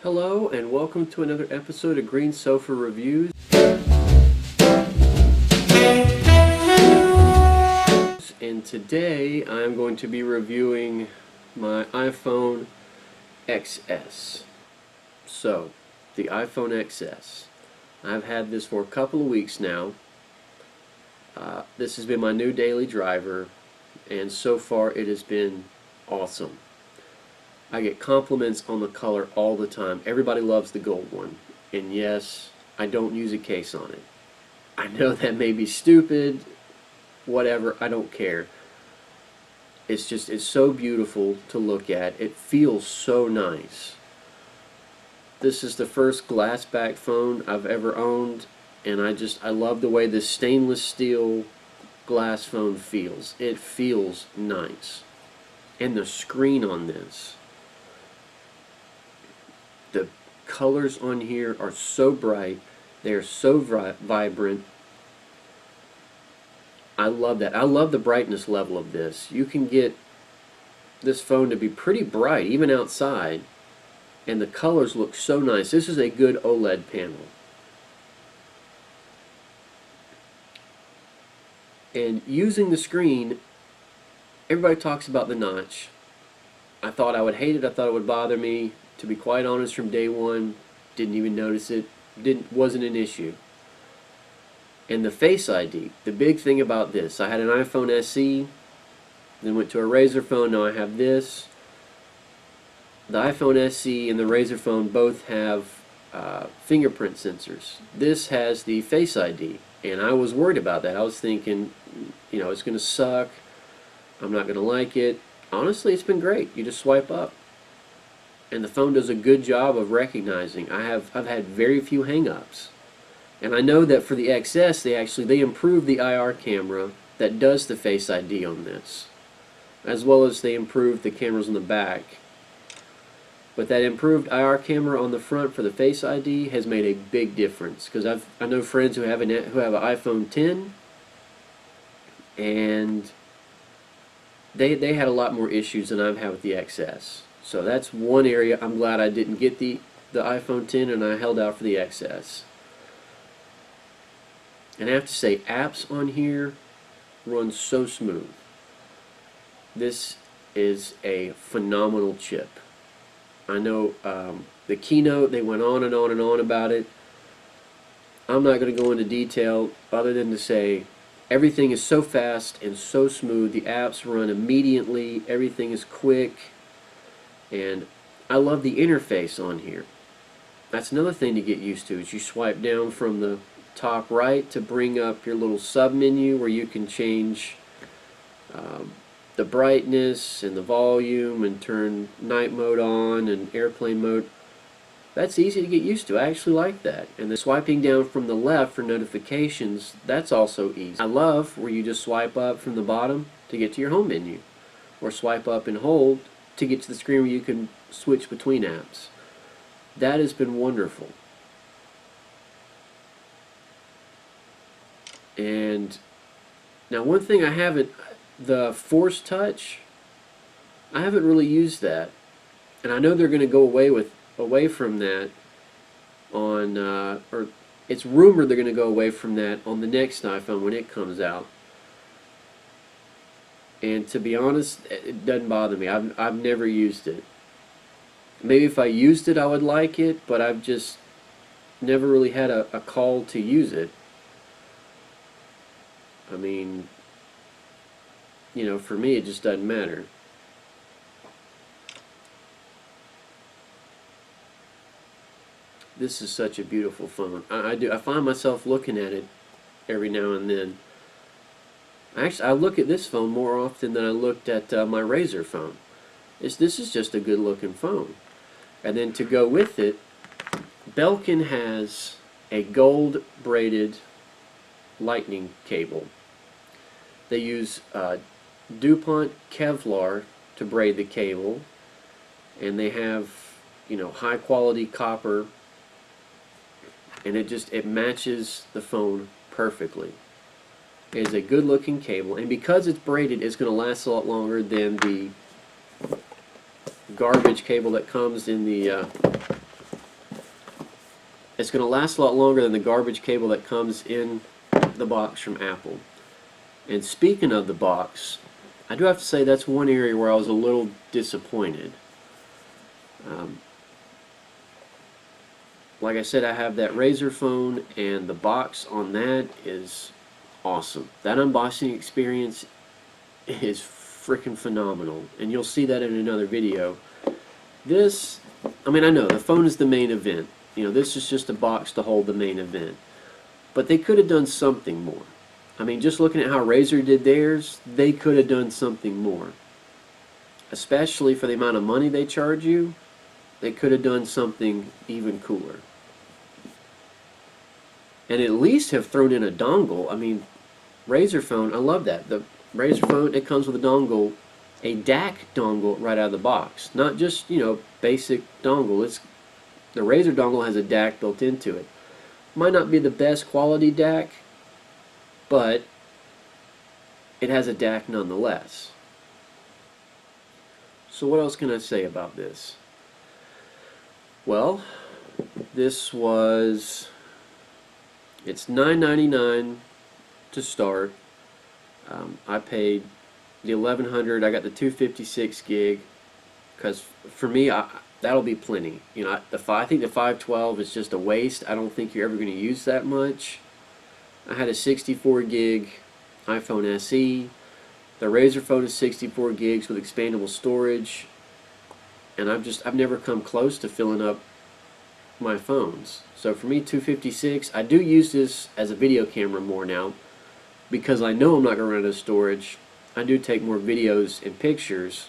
Hello and welcome to another episode of Green Sofa Reviews. And today I'm going to be reviewing my iPhone XS. So, the iPhone XS. I've had this for a couple of weeks now. This has been my new daily driver, and so far it has been awesome. I get compliments on the color all the time. Everybody loves the gold one. And yes, I don't use a case on it. I know that may be stupid, whatever, I don't care. It's so beautiful to look at. It feels so nice. This is the first glass back phone I've ever owned, and I love the way this stainless steel glass phone feels. It feels nice. And the screen on this. The colors on here are so bright. They're so vibrant. I love that. I love the brightness level of this. You can get this phone to be pretty bright, even outside, and the colors look so nice. This is a good OLED panel. And using the screen, everybody talks about the notch. I thought I would hate it. I thought it would bother me. To be quite honest, from day one, didn't even notice it. Wasn't an issue. And the Face ID, the big thing about this, I had an iPhone SE, then went to a Razr phone, now I have this. The iPhone SE and the Razr phone both have fingerprint sensors. This has the Face ID, and I was worried about that. I was thinking, it's going to suck, I'm not going to like it. Honestly, it's been great. You just swipe up. And the phone does a good job of recognizing. I've had very few hang-ups. And I know that for the XS, they improved the IR camera that does the Face ID on this, as well as they improved the cameras on the back. But that improved IR camera on the front for the Face ID has made a big difference, because I know friends who have an iPhone 10, and they had a lot more issues than I've had with the XS. So that's one area I'm glad I didn't get the iPhone 10, and I held out for the XS. And I have to say, apps on here run so smooth. This is a phenomenal chip. I know the keynote, they went on and on and on about it. I'm not going to go into detail other than to say everything is so fast and so smooth. The apps run immediately. Everything is quick. And I love the interface on here. That's another thing to get used to, is you swipe down from the top right to bring up your little sub menu where you can change the brightness and the volume and turn night mode on and airplane mode. That's easy to get used to. I actually like that. And the swiping down from the left for notifications, that's also easy. I love where you just swipe up from the bottom to get to your home menu, or swipe up and hold to get to the screen where you can switch between apps. That has been wonderful. And now one thing I haven't, the Force Touch, I haven't really used that. And I know they're going to go away from that on, or it's rumored they're going to go away from that on the next iPhone when it comes out. And to be honest, it doesn't bother me. I've never used it. Maybe if I used it I would like it, but I've just never really had a call to use it. I mean, for me it just doesn't matter. This is such a beautiful phone. I find myself looking at it every now and then. Actually, I look at this phone more often than I looked at my Razr phone. This is just a good looking phone. And then to go with it, Belkin has a gold braided lightning cable. They use DuPont Kevlar to braid the cable, and they have high quality copper, and it matches the phone perfectly. It is a good looking cable, and because it's braided, it's going to last a lot longer than the garbage cable that comes in the It's going to last a lot longer than the garbage cable that comes in the box from Apple. And speaking of the box, I do have to say that's one area where I was a little disappointed. Like I said, I have that Razer phone, and the box on that is awesome. That unboxing experience is freaking phenomenal, and you'll see that in another video. This, I mean, I know the phone is the main event. You know, this is just a box to hold the main event. But they could have done something more. I mean, just looking at how Razer did theirs, they could have done something more. Especially for the amount of money they charge you, they could have done something even cooler. And at least have thrown in a dongle. I mean, Razer phone, I love that. The Razer phone, it comes with a dongle, a DAC dongle right out of the box. Not just, you know, basic dongle. The Razer dongle has a DAC built into it. Might not be the best quality DAC, but it has a DAC nonetheless. So what else can I say about this? Well, this was, it's $9.99 to start. I paid the $1,100. I got the 256 gig because for me, that'll be plenty. You know, I think the 512 is just a waste. I don't think you're ever going to use that much. I had a 64 gig iPhone SE. The Razer phone is 64 gigs with expandable storage, and I've never come close to filling up my phones. So for me, 256, I do use this as a video camera more now because I know I'm not going to run out of storage. I do take more videos and pictures.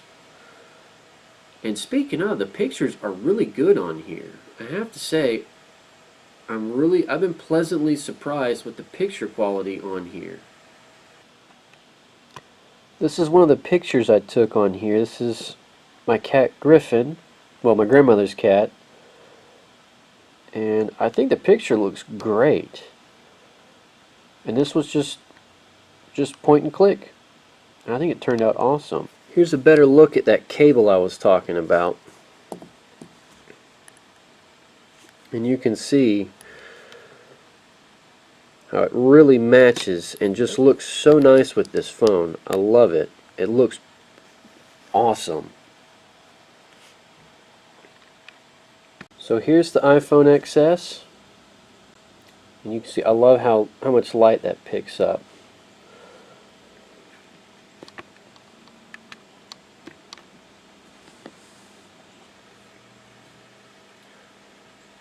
And speaking of, the pictures are really good on here. I have to say, I've been pleasantly surprised with the picture quality on here. This is one of the pictures I took on here. This is my cat Griffin, well, my grandmother's cat. And I think the picture looks great. And this was just point and click. And I think it turned out awesome. Here's a better look at that cable I was talking about. And you can see how it really matches and just looks so nice with this phone. I love it. It looks awesome. So here's the iPhone XS. And you can see, I love how much light that picks up.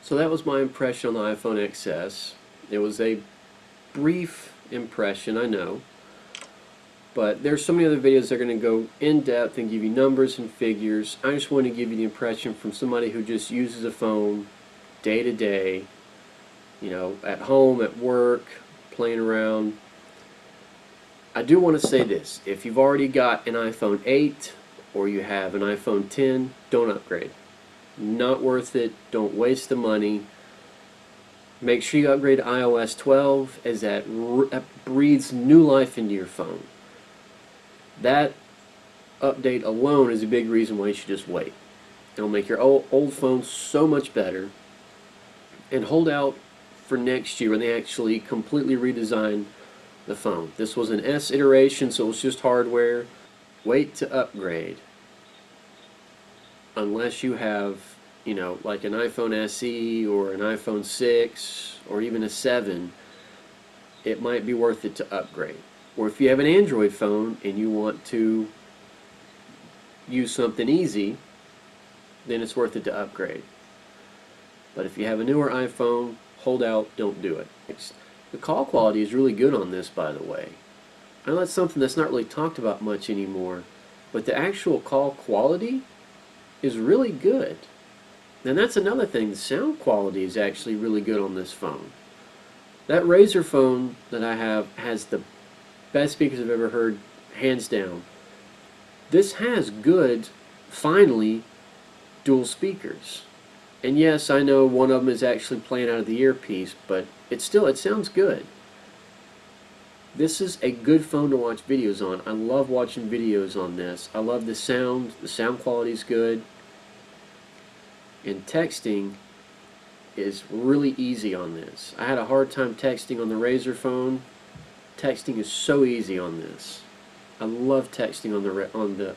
So that was my impression on the iPhone XS. It was a brief impression, I know, but there's so many other videos that are going to go in depth and give you numbers and figures. I just want to give you the impression from somebody who just uses a phone day to day, you know, at home, at work, playing around. I do want to say this: if you've already got an iPhone 8 or you have an iPhone 10, don't upgrade. Not worth it. Don't waste the money. Make sure you upgrade to iOS 12, as that breathes new life into your phone. That update alone is a big reason why you should just wait. It'll make your old phone so much better. And hold out for next year when they actually completely redesign the phone. This was an S iteration, so it was just hardware. Wait to upgrade. Unless you have, you know, like an iPhone SE or an iPhone 6 or even a 7, it might be worth it to upgrade. Or if you have an Android phone and you want to use something easy, then it's worth it to upgrade. But if you have a newer iPhone, hold out, don't do it. The call quality is really good on this, by the way. I know that's something that's not really talked about much anymore, but the actual call quality is really good. And that's another thing, the sound quality is actually really good on this phone. That Razer phone that I have has the best speakers I've ever heard, hands down. This has good, finally, dual speakers. And yes, I know one of them is actually playing out of the earpiece, but it sounds good. This is a good phone to watch videos on. I love watching videos on this. I love the sound quality is good. And texting is really easy on this. I had a hard time texting on the Razr phone. Texting is so easy on this. I love texting on the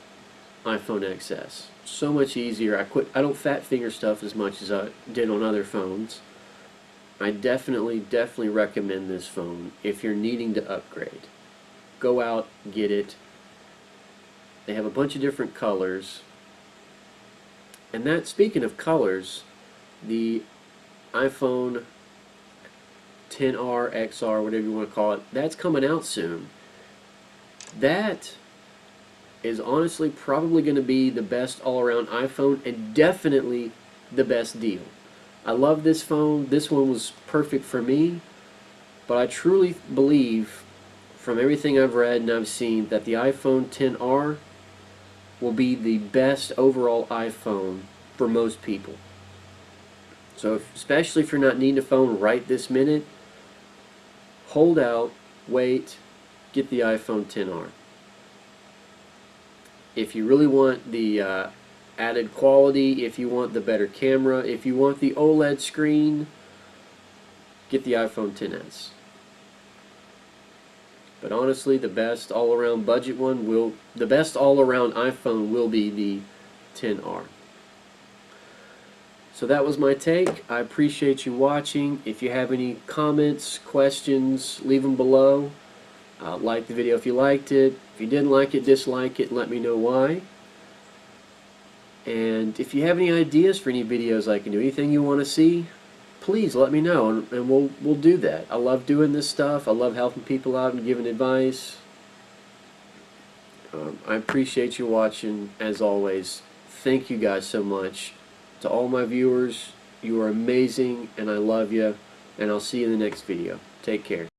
iPhone XS. So much easier. I don't fat finger stuff as much as I did on other phones. I definitely recommend this phone if you're needing to upgrade. Go out, get it. They have a bunch of different colors. And that, speaking of colors, the iPhone XR, XR, whatever you want to call it, that's coming out soon. That is honestly probably going to be the best all-around iPhone and definitely the best deal. I love this phone. This one was perfect for me, but I truly believe from everything I've read and I've seen that the iPhone XR will be the best overall iPhone for most people. So especially if you're not needing a phone right this minute, hold out, wait, get the iPhone XR. If you really want the added quality, if you want the better camera, if you want the OLED screen, get the iPhone XS. But honestly, the best all-around budget one the best all-around iPhone will be the XR. So that was my take. I appreciate you watching. If you have any comments, questions, leave them below. Like the video if you liked it. If you didn't like it, dislike it, and let me know why. And if you have any ideas for any videos I can do, anything you want to see, please let me know, and we'll do that. I love doing this stuff. I love helping people out and giving advice. I appreciate you watching, as always. Thank you guys so much. To all my viewers, you are amazing, and I love you, and I'll see you in the next video. Take care.